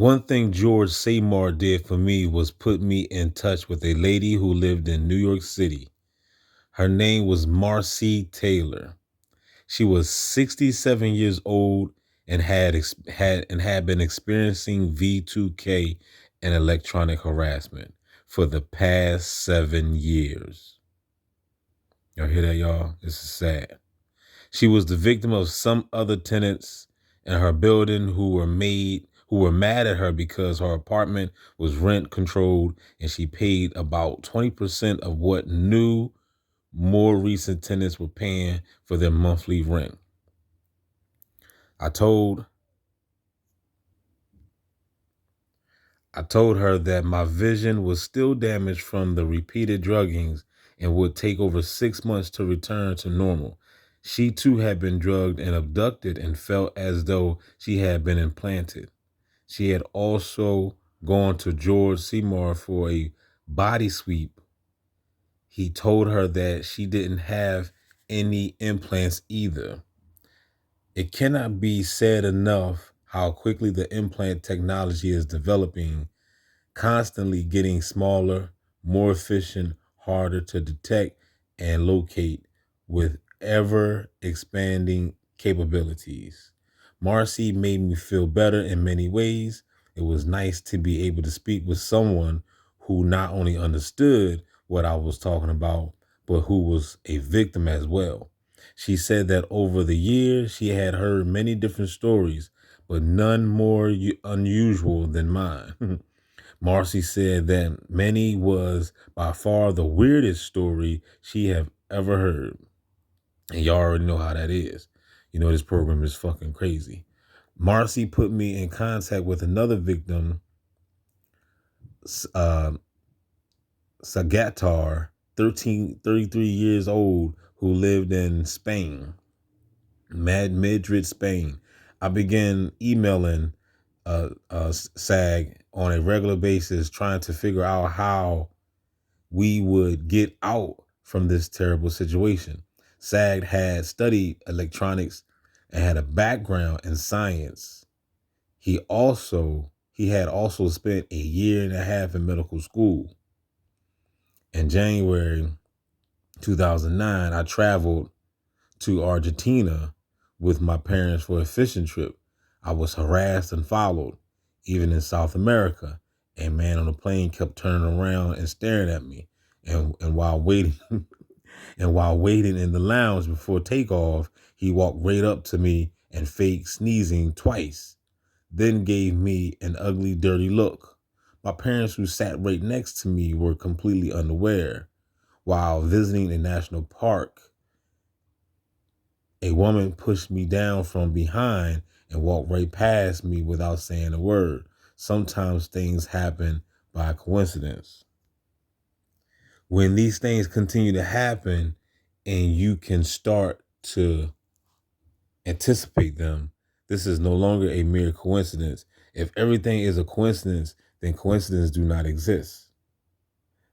One thing George Seymour did for me was put me in touch with a lady who lived in New York City. Her name was Marcy Taylor. She was 67 years old and had been experiencing V2K and electronic harassment for the past 7 years. Y'all hear that, y'all? This is sad. She was the victim of some other tenants in her building who were mad at her because her apartment was rent controlled and she paid about 20% of what new, more recent tenants were paying for their monthly rent. I told her that my vision was still damaged from the repeated druggings and would take over 6 months to return to normal. She too had been drugged and abducted and felt as though she had been implanted. She had also gone to George Seymour for a body sweep. He told her that she didn't have any implants either. It cannot be said enough how quickly the implant technology is developing, constantly getting smaller, more efficient, harder to detect and locate with ever expanding capabilities. Marcy made me feel better in many ways. It was nice to be able to speak with someone who not only understood what I was talking about, but who was a victim as well. She said that over the years, she had heard many different stories, but none more unusual than mine. Marcy said that many was by far the weirdest story she have ever heard. And y'all already know how that is. You know, this program is fucking crazy. Marcy put me in contact with another victim, uh, Sagatar, 33 years old, who lived in Spain, Madrid, Spain. I began emailing SAG on a regular basis, trying to figure out how we would get out from this terrible situation. SAG had studied electronics and had a background in science. He had also spent a year and a half in medical school. In January 2009, I traveled to Argentina with my parents for a fishing trip. I was harassed and followed, even in South America. A man on the plane kept turning around and staring at me. And while waiting in the lounge before takeoff, he walked right up to me and fake sneezing twice, then gave me an ugly, dirty look. My parents, who sat right next to me, were completely unaware. While visiting a national park, a woman pushed me down from behind and walked right past me without saying a word. Sometimes things happen by coincidence. When these things continue to happen and you can start to anticipate them, this is no longer a mere coincidence. If everything is a coincidence, then coincidences do not exist.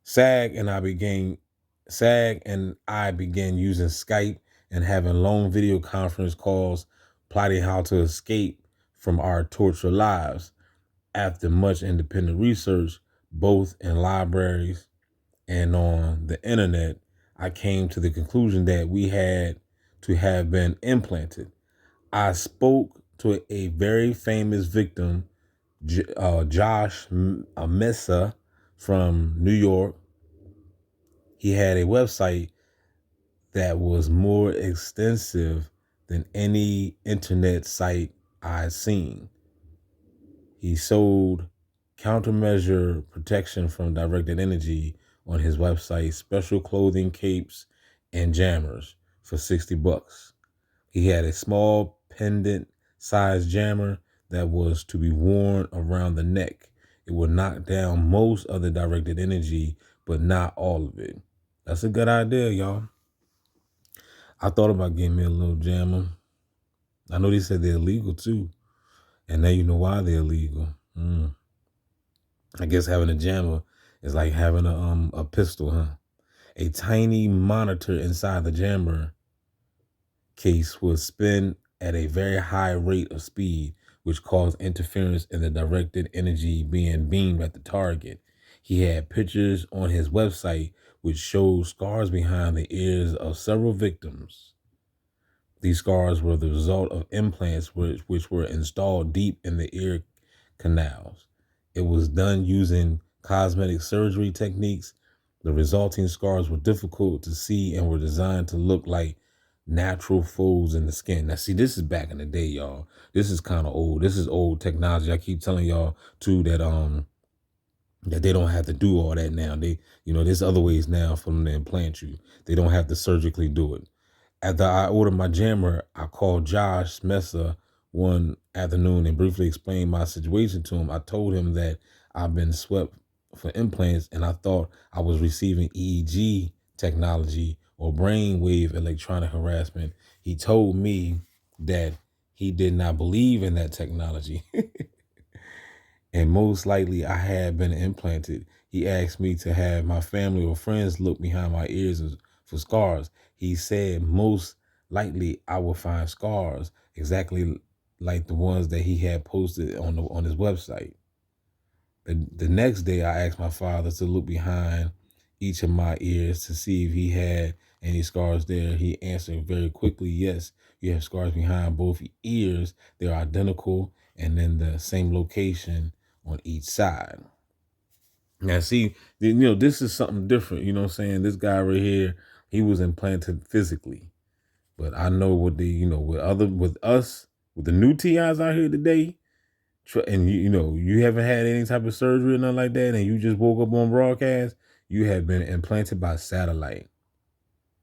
SAG and I began using Skype and having long video conference calls, plotting how to escape from our tortured lives. After much independent research, both in libraries and on the internet, I came to the conclusion that we had to have been implanted. I spoke to a very famous victim, Josh Mesa from New York. He had a website that was more extensive than any internet site I'd seen. He sold countermeasure protection from directed energy on his website, special clothing, capes, and jammers for $60. He had a small pendant sized jammer that was to be worn around the neck. It would knock down most of the directed energy, but not all of it. That's a good idea, y'all. I thought about getting me a little jammer. I know they said they're illegal too. And now you know why they're illegal. I guess having a jammer is like having a pistol, huh? A tiny monitor inside the jammer case will spin at a very high rate of speed, which caused interference in the directed energy being beamed at the target. He had pictures on his website which showed scars behind the ears of several victims. These scars were the result of implants which were installed deep in the ear canals. It was done using cosmetic surgery techniques. The resulting scars were difficult to see and were designed to look like natural folds in the skin. Now, see, this is back in the day, y'all. This is kind of old. This is old technology. I keep telling y'all too that they don't have to do all that now. There's other ways now for them to implant you. They don't have to surgically do it. After I ordered my jammer, I called Josh Mesa one afternoon and briefly explained my situation to him. I told him that I've been swept for implants and I thought I was receiving EEG technology or brainwave electronic harassment. He told me that he did not believe in that technology. And most likely I had been implanted. He asked me to have my family or friends look behind my ears for scars. He said most likely I will find scars exactly like the ones that he had posted on his website. The next day I asked my father to look behind each of my ears to see if he had any scars there. He answered very quickly, yes, you have scars behind both ears. They're identical and in the same location on each side. Now, see, this is something different. You know what I'm saying? This guy right here, he was implanted physically. But I know with with us, with the new TIs out here today, and you haven't had any type of surgery or nothing like that, and you just woke up on broadcast, you have been implanted by satellite.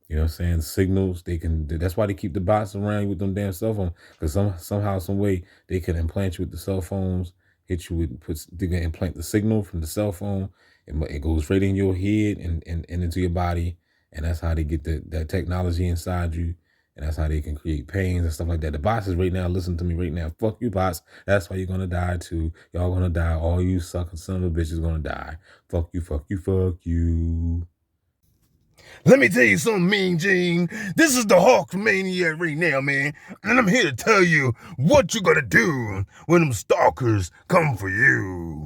You know what I'm saying? Signals, that's why they keep the bots around you with them damn cell phones. Because somehow, some way, they can implant you with the cell phones, they can implant the signal from the cell phone. It goes right in your head and into your body. And that's how they get that technology inside you. And that's how they can create pains and stuff like that. The bots is right now, listen to me right now. Fuck you, bots. That's why you're going to die too. Y'all going to die. All you sucking son of a bitches going to die. Fuck you, fuck you, fuck you. Let me tell you something, Mean Gene. This is the Hawk Maniac right now, man. And I'm here to tell you what you gotta do when them stalkers come for you.